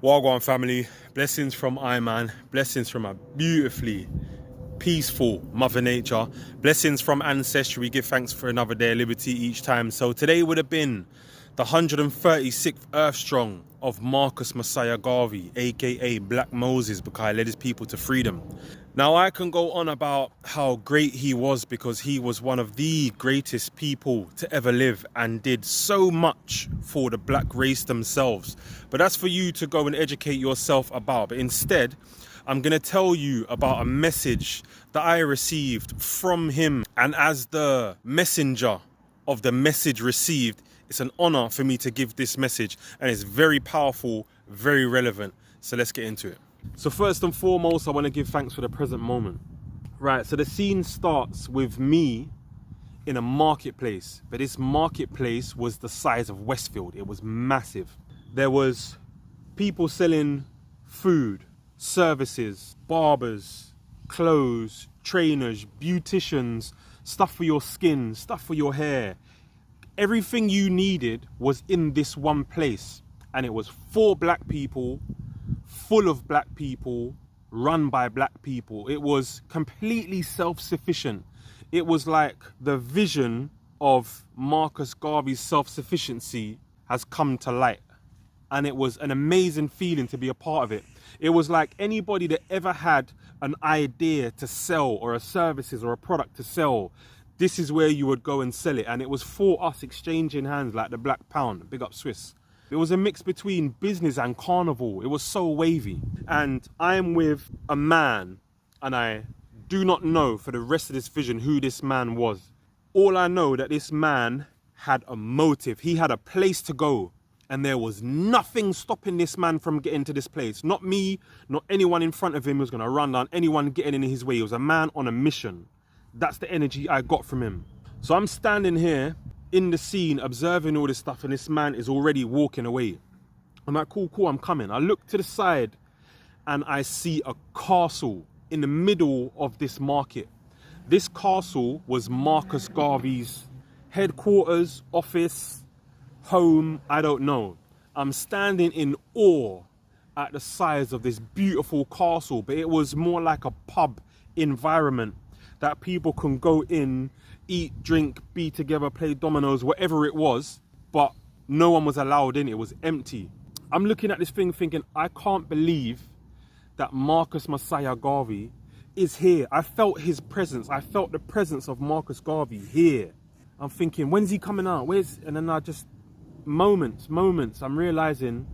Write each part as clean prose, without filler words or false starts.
Wagwan family, blessings from Iman, blessings from a beautifully peaceful Mother Nature, blessings from ancestry. We give thanks for another day of liberty each time. So today would have been the 136th Earth Strong of Marcus Mosiah Garvey, aka Black Moses, because he led his people to freedom. Now I can go on about how great he was because he was one of the greatest people to ever live and did so much for the black race themselves. But that's for you to go and educate yourself about. But instead, I'm going to tell you about a message that I received from him. And as the messenger of the message received, it's an honor for me to give this message, and it's very powerful, very relevant. So let's get into it. So first and foremost, I want to give thanks for the present moment. Right, so the scene starts with me in a marketplace, but this marketplace was the size of Westfield. It was massive. There was people selling food, services, barbers, clothes, trainers, beauticians, stuff for your skin, stuff for your hair. Everything you needed was in this one place, and it was for black people, full of black people, run by black people. It was completely self-sufficient. It was like the vision of Marcus Garvey's self-sufficiency has come to light, and it was an amazing feeling to be a part of it. It was like anybody that ever had an idea to sell or a services or a product to sell, this is where you would go and sell it. And it was for us exchanging hands like the Black Pound, big up Swiss. It was a mix between business and carnival. It was so wavy. And I'm with a man, and I do not know for the rest of this vision who this man was. All I know that this man had a motive. He had a place to go, and there was nothing stopping this man from getting to this place. Not me, not anyone in front of him was gonna run down anyone getting in his way. He was a man on a mission. That's the energy I got from him. So I'm standing here in the scene, observing all this stuff, and this man is already walking away. I'm like, cool, I'm coming. I look to the side and I see a castle in the middle of this market. This castle was Marcus Garvey's headquarters, office, home, I don't know. I'm standing in awe at the size of this beautiful castle, but it was more like a pub environment that people can go in, eat, drink, be together, play dominoes, whatever it was, but no one was allowed in. It was empty. I'm looking at this thing thinking, I can't believe that Marcus Mosiah Garvey is here. I felt his presence. I felt the presence of Marcus Garvey here. I'm thinking, when's he coming out? And then I just, moments, I'm realizing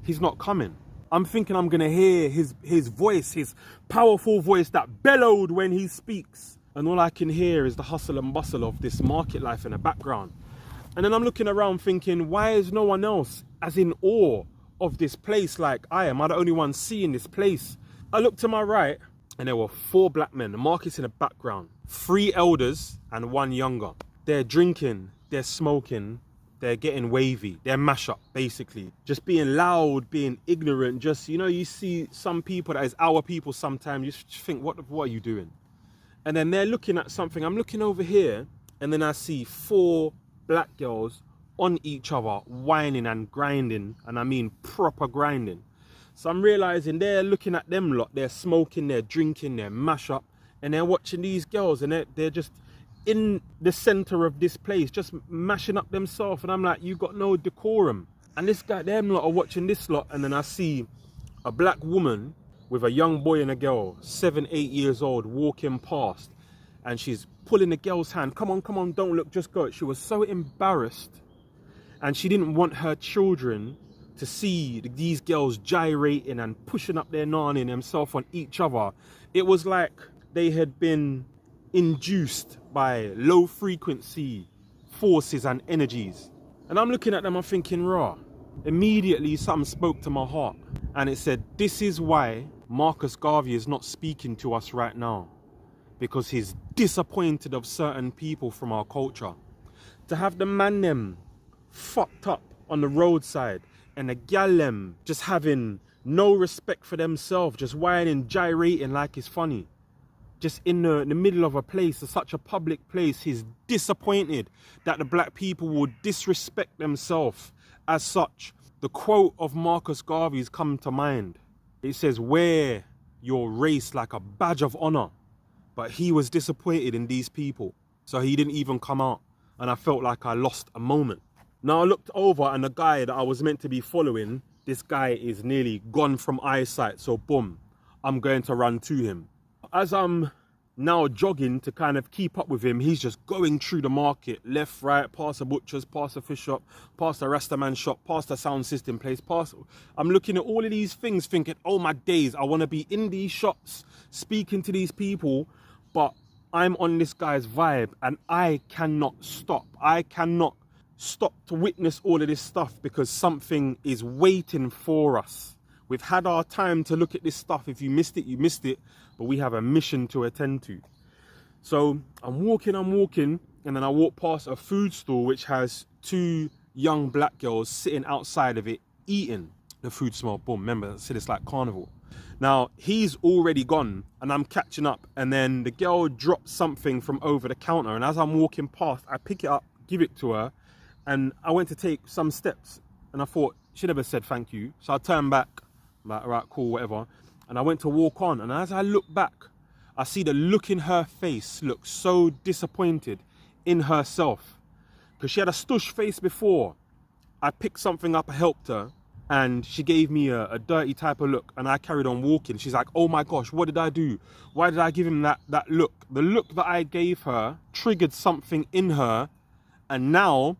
he's not coming. I'm thinking I'm gonna hear his voice, his powerful voice that bellowed when he speaks. And all I can hear is the hustle and bustle of this market life in the background. And then I'm looking around thinking, why is no one else as in awe of this place like I am? I'm the only one seeing this place. I looked to my right and there were 4 black men. The market's in the background. 3 elders and 1 younger. They're drinking, they're smoking, they're getting wavy, they're mash up basically. Just being loud, being ignorant, just, you know, you see some people that is our people sometimes, you just think, what are you doing? And then they're looking at something. I'm looking over here and then I see 4 black girls on each other, whining and grinding, and I mean proper grinding. So I'm realizing they're looking at them lot, they're smoking, they're drinking, they're mash up, and they're watching these girls and they're just in the center of this place, just mashing up themselves. And I'm like, you got no decorum. And this guy, them lot are watching this lot. And then I see a black woman with a young boy and a girl, 7, 8 years old, walking past. And she's pulling the girl's hand. Come on, don't look, just go. She was so embarrassed. And she didn't want her children to see these girls gyrating and pushing up their nani themselves on each other. It was like they had been induced by low frequency forces and energies. And I'm looking at them, I'm thinking, raw. Immediately something spoke to my heart, and it said, this is why Marcus Garvey is not speaking to us right now, because he's disappointed of certain people from our culture. To have the man them fucked up on the roadside and the gal them just having no respect for themselves, just whining, gyrating like it's funny. Just in the middle of a place, such a public place. He's disappointed that the black people will disrespect themselves as such. The quote of Marcus Garvey's come to mind. It says, wear your race like a badge of honor. But he was disappointed in these people. So he didn't even come out. And I felt like I lost a moment. Now I looked over and the guy that I was meant to be following, this guy is nearly gone from eyesight. So boom, I'm going to run to him. As I'm now jogging to kind of keep up with him, he's just going through the market, left, right, past the butchers, past the fish shop, past the Rastaman shop, past the sound system place, past... I'm looking at all of these things thinking, oh my days, I want to be in these shops, speaking to these people, but I'm on this guy's vibe and I cannot stop. I cannot stop to witness all of this stuff because something is waiting for us. We've had our time to look at this stuff. If you missed it, you missed it. But we have a mission to attend to. So I'm walking, and then I walk past a food store which has 2 young black girls sitting outside of it eating. The food smell, boom, remember, I said it's like carnival. Now, he's already gone and I'm catching up. And then the girl dropped something from over the counter. And as I'm walking past, I pick it up, give it to her. And I went to take some steps. And I thought, she never said thank you. So I turned back. Like, all right, cool, whatever. And I went to walk on. And as I look back, I see the look in her face look so disappointed in herself. Because she had a stush face before. I picked something up, I helped her. And she gave me a dirty type of look. And I carried on walking. She's like, oh my gosh, what did I do? Why did I give him that look? The look that I gave her triggered something in her. And now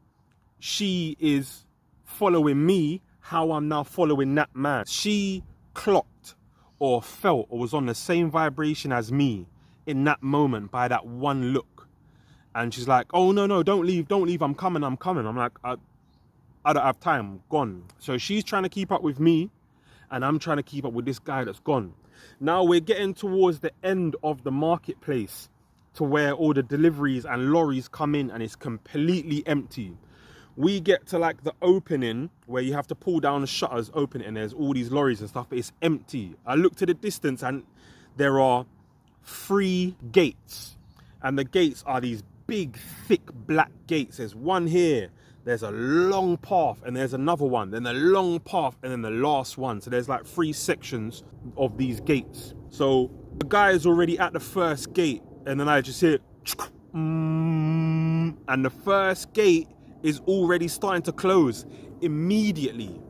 she is following me how I'm now following that man. She clocked or felt or was on the same vibration as me in that moment by that one look. And she's like, oh, no, don't leave, I'm coming. I'm like, I don't have time, I'm gone. So she's trying to keep up with me and I'm trying to keep up with this guy that's gone. Now we're getting towards the end of the marketplace to where all the deliveries and lorries come in and it's completely empty. We get to like the opening where you have to pull down the shutters, open it, and there's all these lorries and stuff, but it's empty. I look to the distance and there are 3 gates. And the gates are these big, thick black gates. There's one here, there's a long path, and there's another one, then a long path, and then the last one. So there's like 3 sections of these gates. So the guy is already at the first gate, and then I just hear, and the first gate is already starting to close immediately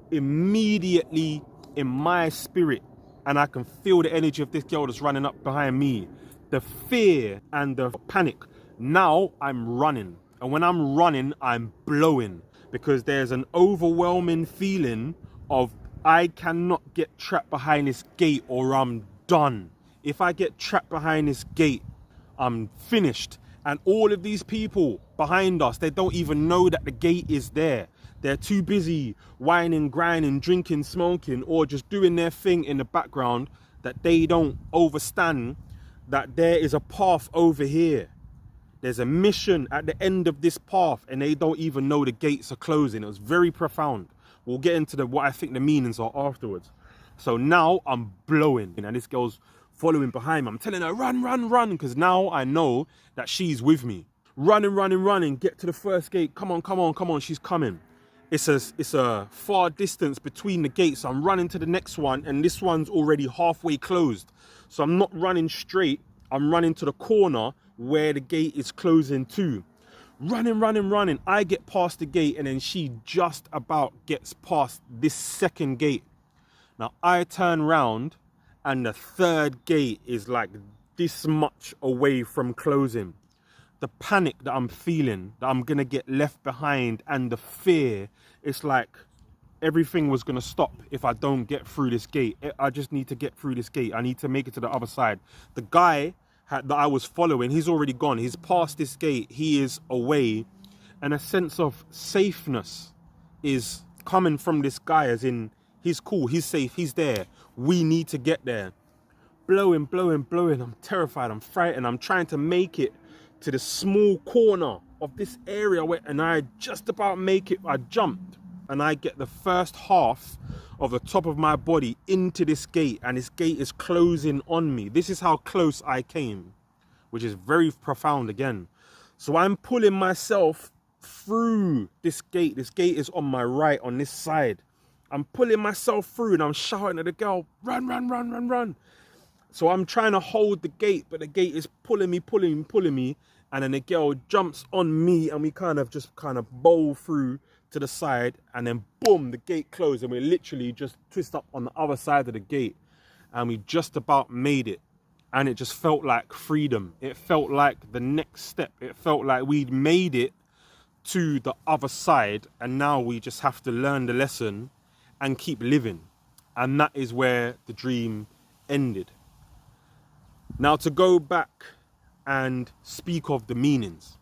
in my spirit. And I can feel the energy of this girl that's running up behind me. The fear and the panic. Now I'm running. And when I'm running, I'm blowing. Because there's an overwhelming feeling of I cannot get trapped behind this gate or I'm done. If I get trapped behind this gate, I'm finished. And all of these people behind us, they don't even know that the gate is there. They're too busy whining, grinding, drinking, smoking, or just doing their thing in the background that they don't understand that there is a path over here. There's a mission at the end of this path and they don't even know the gates are closing. It was very profound. We'll get into what I think the meanings are afterwards. So now I'm blowing and this girl's following behind me. I'm telling her, run, because now I know that she's with me. Running, get to the first gate. Come on, she's coming. It's a far distance between the gates. So I'm running to the next one and this one's already halfway closed. So I'm not running straight. I'm running to the corner where the gate is closing too. Running. I get past the gate and then she just about gets past this second gate. Now I turn round and the third gate is like this much away from closing. The panic that I'm feeling, that I'm going to get left behind, and the fear, it's like everything was going to stop if I don't get through this gate. I just need to get through this gate. I need to make it to the other side. The guy that I was following, he's already gone. He's past this gate. He is away. And a sense of safeness is coming from this guy, as in, he's cool, he's safe, he's there. We need to get there. Blowing. I'm terrified, I'm frightened. I'm trying to make it to the small corner of this area and I just about make it. I jumped and I get the first half of the top of my body into this gate and this gate is closing on me. This is how close I came, which is very profound again. So I'm pulling myself through this gate. This gate is on my right, on this side. I'm pulling myself through and I'm shouting at the girl, run, run, run, run, run. So I'm trying to hold the gate, but the gate is pulling me. And then the girl jumps on me and we kind of bowl through to the side, and then boom, the gate closed and we literally just twist up on the other side of the gate, and we just about made it. And it just felt like freedom. It felt like the next step. It felt like we'd made it to the other side, and now we just have to learn the lesson and keep living. And that is where the dream ended. Now, to go back and speak of the meanings.